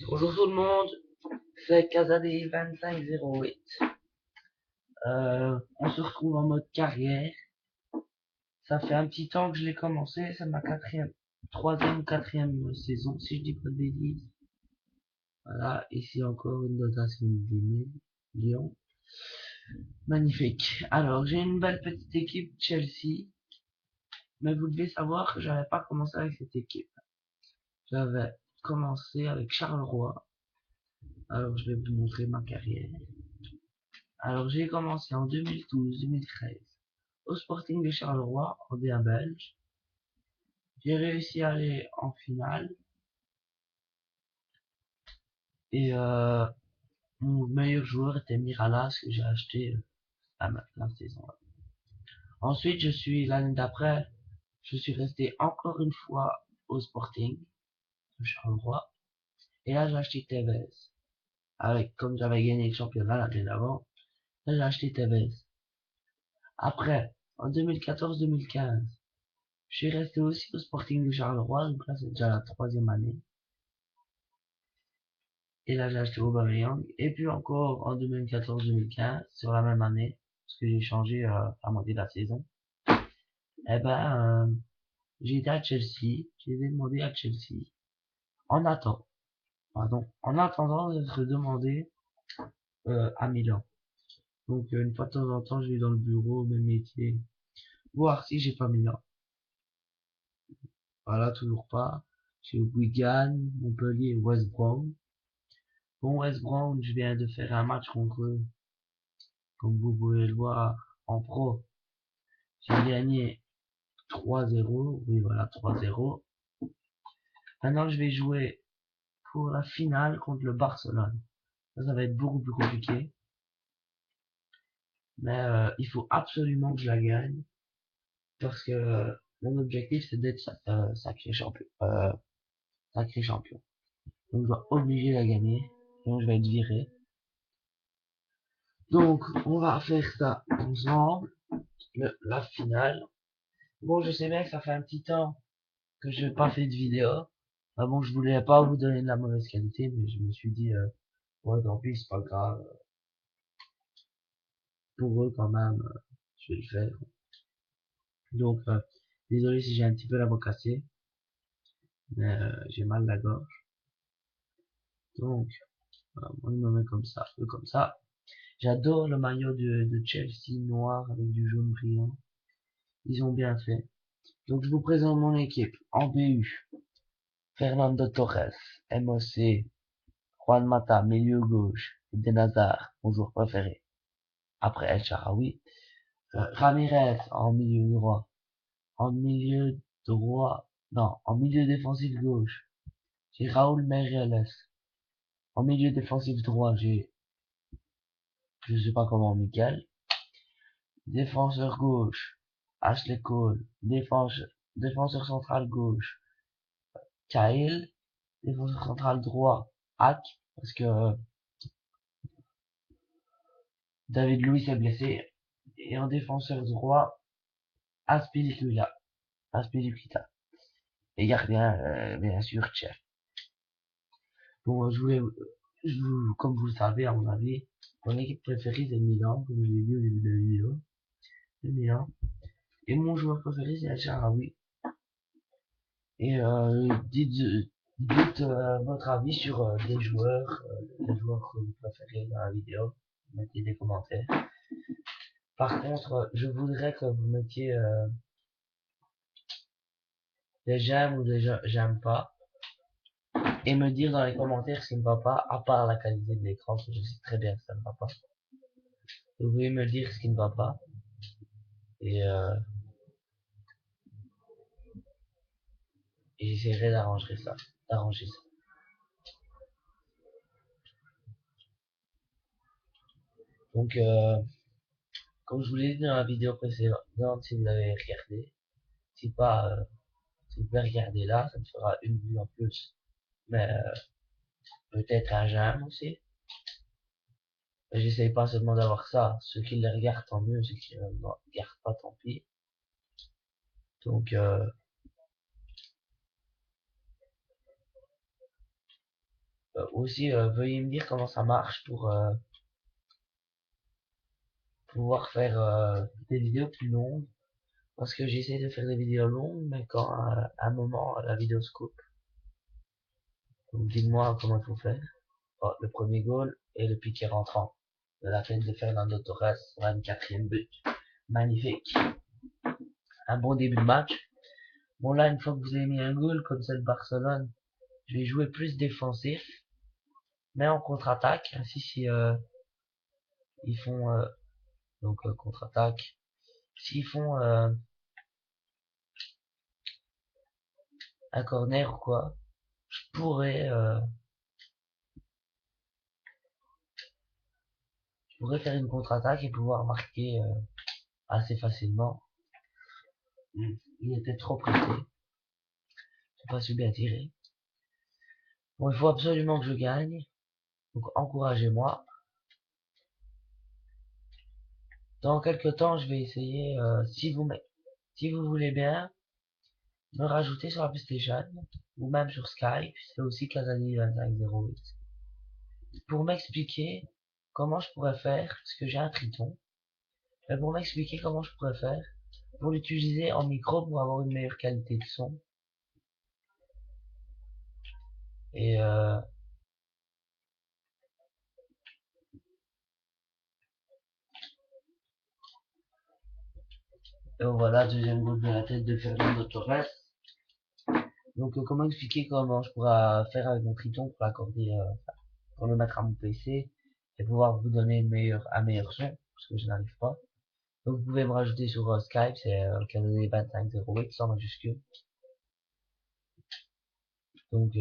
Bonjour tout le monde, c'est Casadé 2508. On se retrouve en mode carrière. Ça fait un petit temps que je l'ai commencé, c'est ma troisième ou quatrième saison, si je dis pas de bêtises. Voilà, ici encore une dotation de Lyon. Magnifique. Alors, j'ai une belle petite équipe Chelsea, mais vous devez savoir que j'avais pas commencé avec cette équipe. J'avais commencé avec Charleroi. Alors, je vais vous montrer ma carrière. Alors, j'ai commencé en 2012-2013 au Sporting de Charleroi, en D1 belge. J'ai réussi à aller en finale et mon meilleur joueur était Miralas que j'ai acheté la saison. Ensuite, l'année d'après, je suis resté encore une fois au Sporting de Charleroi et là j'ai acheté Tevez. Comme j'avais gagné le championnat l'année d'avant, là j'ai acheté Tevez. Après, en 2014-2015, je suis resté aussi au Sporting de Charleroi, donc là c'est déjà la troisième année. Et là j'ai acheté Aubameyang. Et puis encore en 2014-2015, sur la même année, parce que j'ai changé à moitié de la saison, eh ben j'ai été à Chelsea, j'ai été demandé à Chelsea en attendant, en attendant d'être demandé à Milan. Donc une fois de temps en temps, je vais dans le bureau, mes métiers, voir si j'ai pas Milan. Voilà, toujours pas. J'ai Wigan, Montpellier, West Brom. Bon, West Brom, je viens de faire un match contre eux, comme vous pouvez le voir en pro. J'ai gagné 3-0. Oui, voilà, 3-0. Maintenant, je vais jouer pour la finale contre le Barcelone. Ça va être beaucoup plus compliqué. Mais il faut absolument que je la gagne. Parce que mon objectif, c'est d'être sacré champion. Sacré champion. Donc, je dois obliger la gagner. Sinon, je vais être viré. Donc, on va faire ça ensemble. La finale. Bon, je sais bien que ça fait un petit temps que je n'ai pas fait de vidéo. Ah bon, je voulais pas vous donner de la mauvaise qualité, mais je me suis dit, ouais, tant pis, c'est pas grave. Pour eux, quand même, je vais le faire. Donc, désolé si j'ai un petit peu la voix cassée, mais j'ai mal à la gorge. Donc, voilà, moi, je me mets comme ça, un peu comme ça. J'adore le maillot de Chelsea noir avec du jaune brillant. Ils ont bien fait. Donc, je vous présente mon équipe. En BU, Fernando Torres, MOC, Juan Mata, milieu gauche, Eden Hazard, mon joueur préféré. Après El Shaarawy, Ramirez en milieu droit. En milieu droit, non, en milieu défensif gauche, j'ai Raoul Meireles. En milieu défensif droit, j'ai, je sais pas comment, Michael. Défenseur gauche, Ashley Cole. Défenseur central gauche, Kyle. Défenseur central droit, Hack, parce que David Luiz est blessé. Et en défenseur droit, Aspilicueta. Aspilicueta. Et gardien, bien sûr, Chef. Bon, comme vous le savez, à mon avis, mon équipe préférée c'est Milan, comme je l'ai dit au début de la vidéo. C'est Milan. Et mon joueur préféré c'est El Shaarawy. Et dites votre avis sur les joueurs que vous préférez dans la vidéo. Mettez des commentaires. Par contre, je voudrais que vous mettiez des j'aime ou des j'aime pas. Et me dire dans les commentaires ce qui ne va pas, à part la qualité de l'écran, que je sais très bien que ça ne va pas. Vous pouvez me dire ce qui ne va pas. Et et j'essaierai d'arranger ça. Donc, comme je vous l'ai dit dans la vidéo précédente, si vous l'avez regardé, si pas, si vous pouvez regarder là, ça me fera une vue en plus. Mais peut-être un j'aime aussi. J'essaye pas seulement d'avoir ça. Ceux qui le regardent, tant mieux. Ceux qui ne le regardent pas, tant pis. Donc, Aussi, veuillez me dire comment ça marche pour pouvoir faire des vidéos plus longues. Parce que j'essaie de faire des vidéos longues, mais quand à un moment la vidéo se coupe. Donc dites-moi comment il faut faire. Oh, le premier goal et le piqué rentrant de la tête de Fernando Torres, 24e but. Magnifique. Un bon début de match. Bon là, une fois que vous avez mis un goal comme celle de Barcelone, je vais jouer plus défensif, mais en contre-attaque. Ainsi si ils font contre-attaque. S'ils font un corner ou quoi, je pourrais faire une contre-attaque et pouvoir marquer assez facilement. Il était trop pressé. J'ai pas su bien tirer. Bon, il faut absolument que je gagne. Donc encouragez-moi. Dans quelques temps, je vais essayer, si vous voulez bien, me rajouter sur la PlayStation, ou même sur Skype, c'est aussi Casadi2508, pour m'expliquer comment je pourrais faire, parce que j'ai un Triton, mais pour m'expliquer comment je pourrais faire, pour l'utiliser en micro pour avoir une meilleure qualité de son, et voilà, deuxième groupe de la tête de Fernando Torres. Donc comment expliquer comment je pourrais faire avec mon Triton pour l'accorder, pour le mettre à mon PC et pouvoir vous donner un meilleur son, parce que je n'arrive pas. Donc vous pouvez me rajouter sur Skype, c'est Canadien2508 sans majuscule. Donc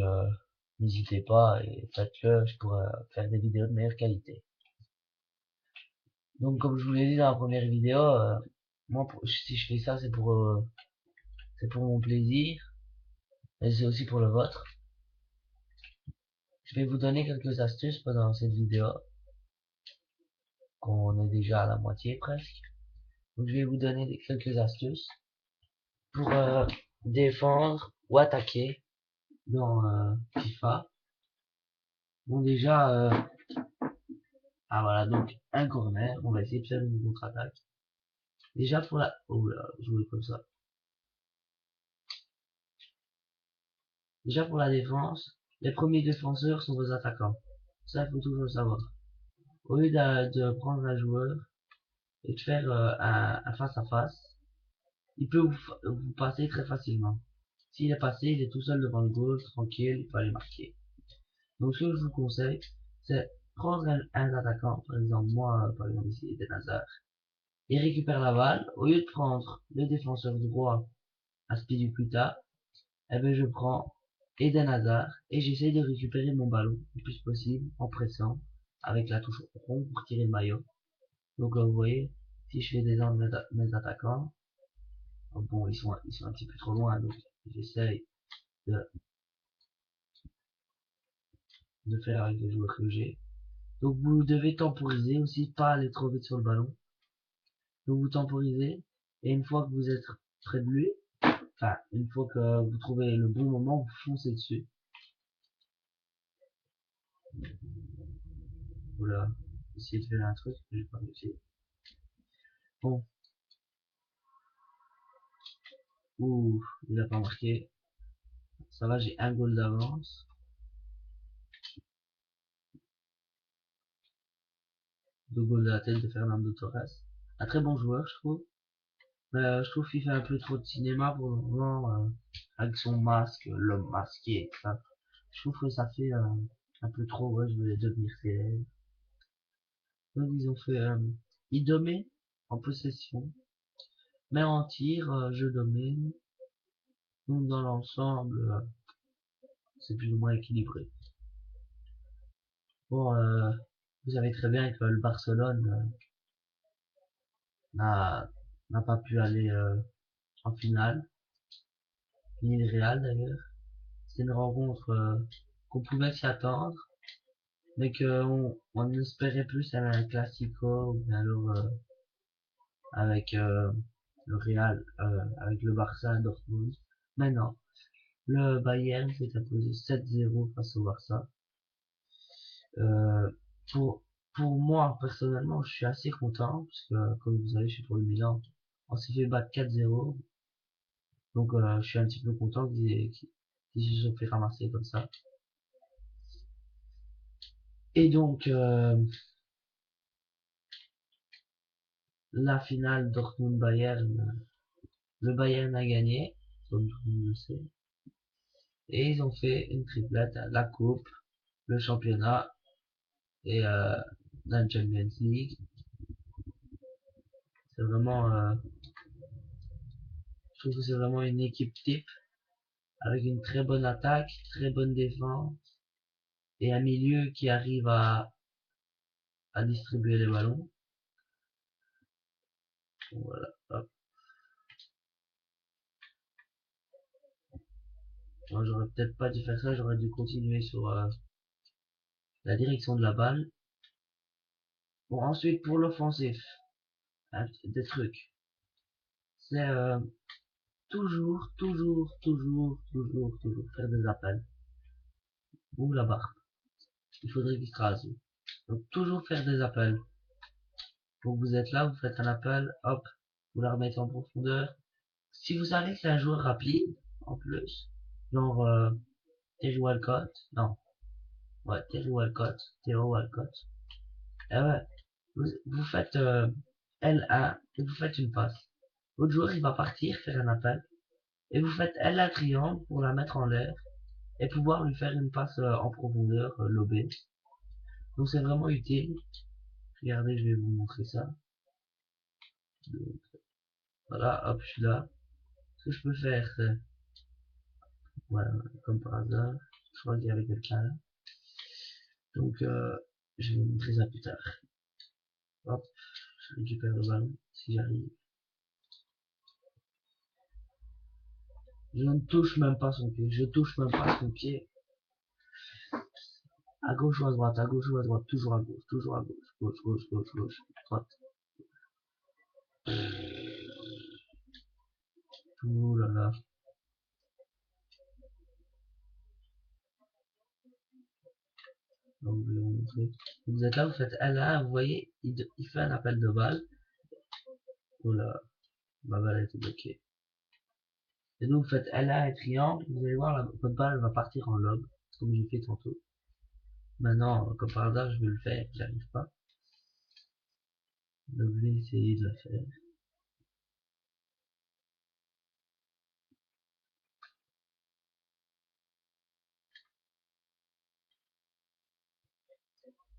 n'hésitez pas et faites-le, je pourrais faire des vidéos de meilleure qualité. Donc comme je vous l'ai dit dans la première vidéo, moi si je fais ça c'est pour mon plaisir, et c'est aussi pour le vôtre. Je vais vous donner quelques astuces pendant cette vidéo, qu'on est déjà à la moitié presque. Donc je vais vous donner quelques astuces pour défendre ou attaquer dans FIFA. Bon déjà, ah voilà, donc un corner, on va essayer de faire une contre-attaque. Déjà pour la... Oh là, jouer comme ça. Déjà pour la défense, les premiers défenseurs sont vos attaquants. Ça, il faut toujours le savoir. Au lieu de prendre un joueur et de faire un face-à-face, il peut vous passer très facilement. S'il est passé, il est tout seul devant le goal, tranquille, il peut aller marquer. Donc ce que je vous conseille, c'est prendre un attaquant, par exemple moi, par exemple ici, Eden Hazard, et récupère la balle, au lieu de prendre le défenseur droit Aspilicueta, eh ben je prends Eden Hazard et j'essaie de récupérer mon ballon le plus possible en pressant avec la touche rond pour tirer le maillot. Donc là vous voyez, si je fais descendre mes attaquants, bon ils sont un petit peu trop loin, donc j'essaie de, de faire avec les joueurs que j'ai. Donc vous devez temporiser aussi, pas aller trop vite sur le ballon. Donc vous temporisez et une fois que vous êtes près de lui, enfin une fois que vous trouvez le bon moment, vous foncez dessus. Voilà, essayez de faire un truc, j'ai pas réussi. Bon, ouh, il a pas marqué. Ça va, j'ai un goal d'avance. Deux goals de la tête de Fernando Torres. Un très bon joueur, je trouve. Je trouve qu'il fait un peu trop de cinéma pour le moment, avec son masque, l'homme masqué et tout ça. Je trouve que ça fait un peu trop, ouais, je voulais devenir célèbre. Donc ils ont fait Idomé en possession, mais en tir, je domine. Donc dans l'ensemble, c'est plus ou moins équilibré. Bon, vous savez très bien que le Barcelone n'a n'a pas pu aller en finale, ni le Real d'ailleurs. C'est une rencontre qu'on pouvait s'y attendre, mais on espérait plus un Classico ou bien alors avec le Real, avec le Barça à Dortmund. Mais non, le Bayern s'est imposé 7-0 face au Barça. Euh, pour, pour moi, personnellement, je suis assez content, parce que, comme vous savez, je suis pour le Milan. On s'est fait battre 4-0. Donc, je suis un petit peu content qu'ils se sont fait ramasser comme ça. Et donc, la finale Dortmund-Bayern, le Bayern a gagné, comme tout le monde le sait. Et ils ont fait une triplette, la coupe, le championnat et la Champions League. C'est vraiment, je trouve que c'est vraiment une équipe type avec une très bonne attaque, très bonne défense et un milieu qui arrive à distribuer les ballons. Voilà. Hop. Moi, j'aurais peut-être pas dû faire ça, j'aurais dû continuer sur la direction de la balle. Bon, ensuite, pour l'offensif, des trucs. C'est toujours faire des appels. Ou la barre. Il faudrait qu'il se rase. Donc, toujours faire des appels. Donc, vous êtes là, vous faites un appel, hop, vous la remettez en profondeur. Si vous savez que c'est un joueur rapide, en plus, genre, Théo Walcott, non, ouais, Théo Walcott, eh ouais, vous faites L1 et vous faites une passe. L'autre joueur, il va partir, faire un appel, et vous faites L1 triangle pour la mettre en l'air, et pouvoir lui faire une passe en profondeur, lobée. Donc c'est vraiment utile. Regardez, je vais vous montrer ça. Donc, voilà, hop, je suis là. Ce que je peux faire, c'est, voilà, comme par hasard, je crois qu'il y avait quelqu'un là. Donc, je vais vous montrer ça plus tard. Hop, je récupère le ballon, si j'arrive. Je ne touche même pas son pied, je touche même pas son pied. À gauche ou à droite, à gauche ou à droite, toujours à gauche, toujours à gauche, gauche, droite. Ouh là là. Donc, je vais vous montrer. Vous êtes là, vous faites L1, vous voyez, il fait un appel de balle. Oh là, ma balle est bloquée. Et donc, vous faites L1 et triangle, vous allez voir, votre balle va partir en lobe, comme j'ai fait tantôt. Maintenant, comme par hasard, je vais le faire, j'arrive pas. Donc, je vais essayer de le faire.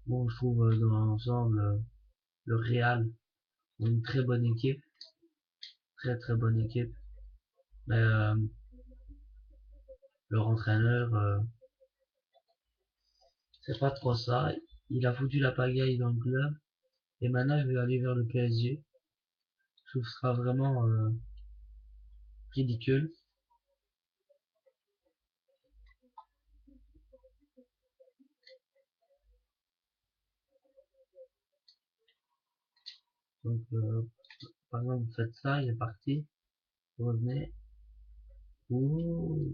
Bon, je trouve dans l'ensemble, le Real, une très bonne équipe. Très très bonne équipe. Mais leur entraîneur, c'est pas trop ça. Il a foutu la pagaille dans le club. Et maintenant, il veut aller vers le PSG. Je trouve que ce sera vraiment ridicule. Donc, par exemple, vous faites ça, il est parti. Vous revenez. Ouh.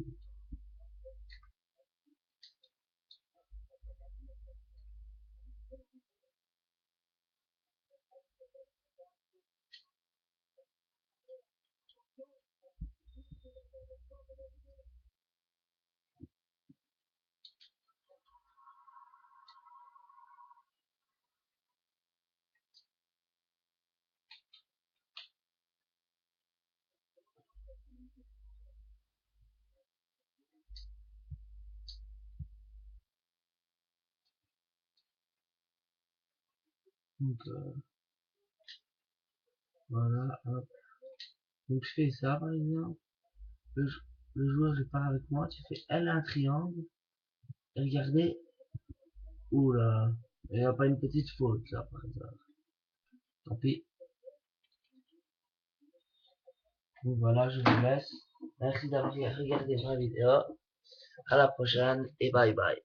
Donc, voilà, hop. Donc, je fais ça, par exemple. Le joueur, il part avec moi. Tu fais L1 triangle. Et regardez. Ouh là. Il n'y a pas une petite faute, là, par exemple. Tant pis. Donc, voilà, je vous laisse. Merci d'avoir regardé ma vidéo. À la prochaine et bye bye.